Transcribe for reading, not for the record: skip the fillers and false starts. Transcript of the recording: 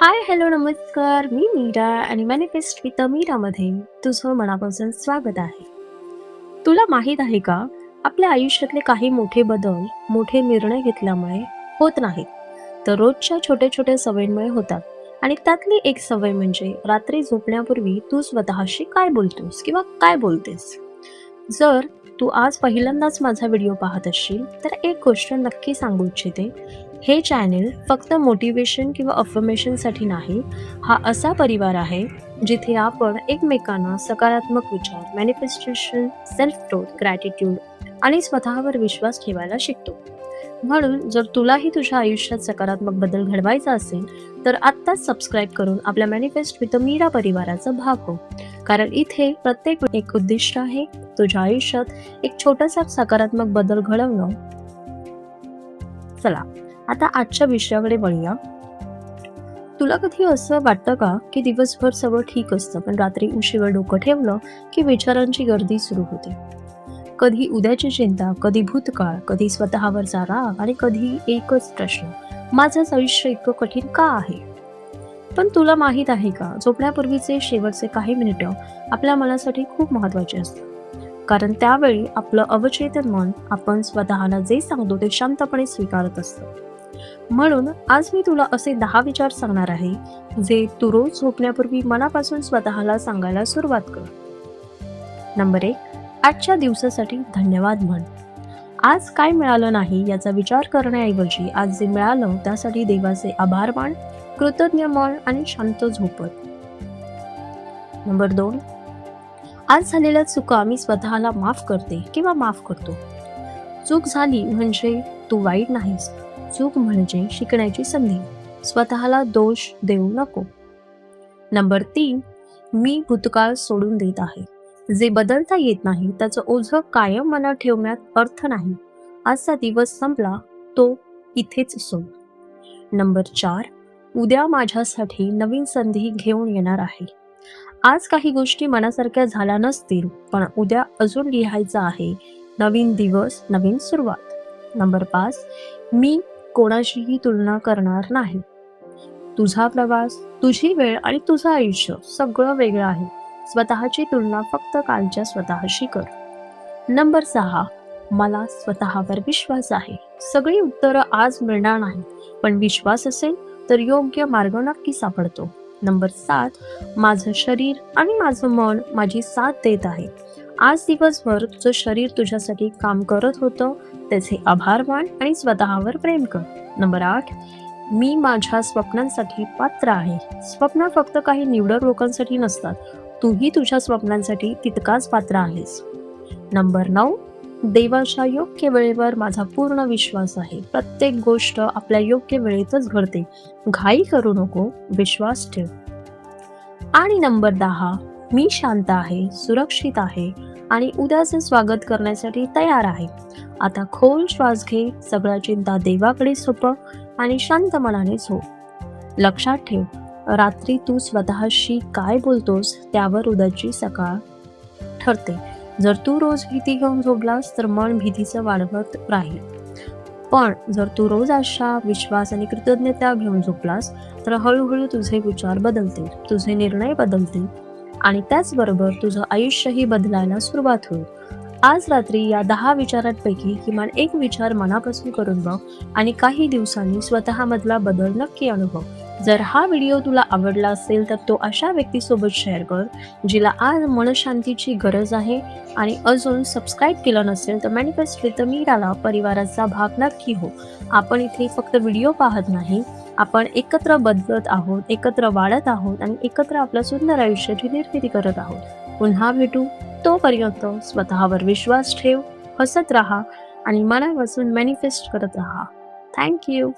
हाय, hello, नमस्कार. मी मीरा आणि manifest with मीरामध्ये तुझं मनापासून स्वागत आहे. तुला माहीत आहे का, आपल्या आयुष्यातले काही मोठे बदल मोठे निर्णय घेतल्यामुळे होत नाहीत, तर रोजच्या छोट्या छोट्या सवयींमुळे होतात. आणि त्यातली एक सवय म्हणजे रात्री झोपण्यापूर्वी तू स्वतःशी काय बोलतोस किंवा काय बोलतेस. जर तू आज पहिल्यांदाच माझा व्हिडिओ पाहत असशील तर एक गोष्ट नक्की सांगू इच्छिते. हे चॅनेल फक्त मोटिवेशन किंवा अफर्मेशनसाठी नाही. हा असा परिवार आहे जिथे आपण एकमेकांना सकारात्मक विचार, मॅनिफेस्टेशन, सेल्फ ग्रोथ, ग्रॅटिट्यूड आणि स्वतःवर विश्वास ठेवायला शिकतो. म्हणून जर तुलाही तुझ्या आयुष्यात सकारात्मक बदल घडवायचा असेल तर आत्ताच सबस्क्राईब करून आपल्या मॅनिफेस्ट विथ मीरा परिवाराचा भाग हो. कारण इथे प्रत्येक एक उद्दिष्ट आहे, तुझ्या आयुष्यात एक छोटासा सकारात्मक बदल घडवणं. चला आता आजच्या विषयाकडे वळूया. तुला कधी असं वाटतं का की दिवसभर सगळं ठीक असतं पण रात्री उशिरा डोकं ठेवलं की विचारांची गर्दी सुरू होते. कधी उद्याची चिंता, कधी भूतकाळ, कधी स्वतःवरचा राग आणि कधी एकच प्रश्न, माझंच आयुष्य इतकं कठीण का आहे. पण तुला माहित आहे का, झोपण्यापूर्वीचे शेवटचे काही मिनिटं आपल्या मनासाठी खूप महत्वाचे असतात. कारण त्यावेळी आपलं अवचेतन मन आपण स्वतःला जे सांगतो ते शांतपणे स्वीकारत असतं. म्हणून आज मी तुला असे 10 विचार सांगणार आहे जे तू रोज झोपण्यापूर्वी मनापासून स्वतःला सांगायला सुरुवात कर. नंबर 1, आजच्या दिवसासाठी धन्यवाद म्हण. आज काय मिळालं नाही याचा विचार करण्याऐवजी आज जे मिळालं त्यासाठी देवाचे आभार मान, कृतज्ञ मन आणि शांत झोपत. नंबर 2, आज झालेल्या चुका मी स्वतःला माफ करते किंवा माफ करतो. चूक झाली म्हणजे तू वाईट नाहीस, चूक म्हणजे शिकण्याची संधी. स्वतःला दोष देऊ नको. नंबर 3, मी भूतकाळ सोडून देत आहे. जे बदलता येत नाही त्याचं ओझं कायम मनात ठेवण्यात अर्थ नाही. आजचा दिवस संपला, तो इथेच सोड. नंबर 4, उद्या माझ्यासाठी नवीन संधी घेऊन येणार आहे. आज काही गोष्टी मनासारख्या झाल्या नसतील पण उद्या अजून लिहायचं आहे. नवीन दिवस, नवीन सुरुवात. नंबर 5, मी कोणाशीही तुलना करणार नाही. तुझा प्रवास, तुझी वेळ आणि तुझं आयुष्य सगळं वेगळं आहे. स्वतःची तुलना फक्त कालच्या स्वतःशी कर. नंबर 6, मला स्वतःवर विश्वास आहे. सगळी उत्तरं आज मिळणार नाही पण विश्वास असेल तर योग्य मार्ग नक्की सापडतो. नंबर 7, माझं शरीर आणि माझं मन माझी साथ देत आहे. आज दिवसभर तुझं शरीर तुझ्यासाठी काम करत होतं, त्याचे आभार मान आणि स्वतःवर प्रेम कर. नंबर 8, मी माझ्या स्वप्नांसाठी पात्र आहे. स्वप्न फक्त काही निवडक लोकांसाठी नसतात, तूही तुझ्या स्वप्नांसाठी तितकाच पात्र आहेस. नंबर 9, देवाच्या योग्य वेळेवर माझा पूर्ण विश्वास आहे. प्रत्येक गोष्ट आपल्या योग्य वेळेतच घडते. घाई करू नको, विश्वास ठेव. आणि नंबर 10, मी शांत आहे, सुरक्षित आहे आणि उद्याचे स्वागत करण्यासाठी तयार आहे. आता खोल श्वास घे, सगळ्या चिंता देवाकडे सोपव आणि शांत मनाने झोप. लक्षात ठेव, रात्री तू स्वतःशी काय बोलतोस त्यावर उद्याची सकाळ ठरते. जर तू रोज भीती घेऊन झोपलास तर मन भीतीचं वाढवत राहील. पण जर तू रोज आशा, विश्वास आणि कृतज्ञता घेऊन झोपलास तर हळूहळू तुझे विचार बदलतील, तुझे निर्णय बदलतील आणि त्याचबरोबर तुझं आयुष्यही बदलायला सुरुवात होईल. आज रात्री या 10 विचारांपैकी किमान एक विचार मनापासून करून बघ आणि काही दिवसांनी स्वतःमधला बदल नक्की अनुभव. जर हा व्हिडिओ तुला आवडला असेल तर तो अशा व्यक्तीसोबत शेअर कर जिला आज मनशांतीची गरज आहे. आणि अजून सबस्क्राईब केलं नसेल तर मॅनिफेस्ट विथ मीराला परिवाराचा भाग नक्की हो. आपण इथे फक्त व्हिडिओ पाहत नाही, आपण एकत्र बदलत आहोत, एकत्र वाढत आहोत आणि एकत्र आपल्या सुंदर आयुष्याची निर्मिती करत आहोत. पुन्हा भेटू, तोपर्यंत स्वतःवर विश्वास ठेव, हसत राहा आणि मनापासून मॅनिफेस्ट करत राहा. थँक्यू.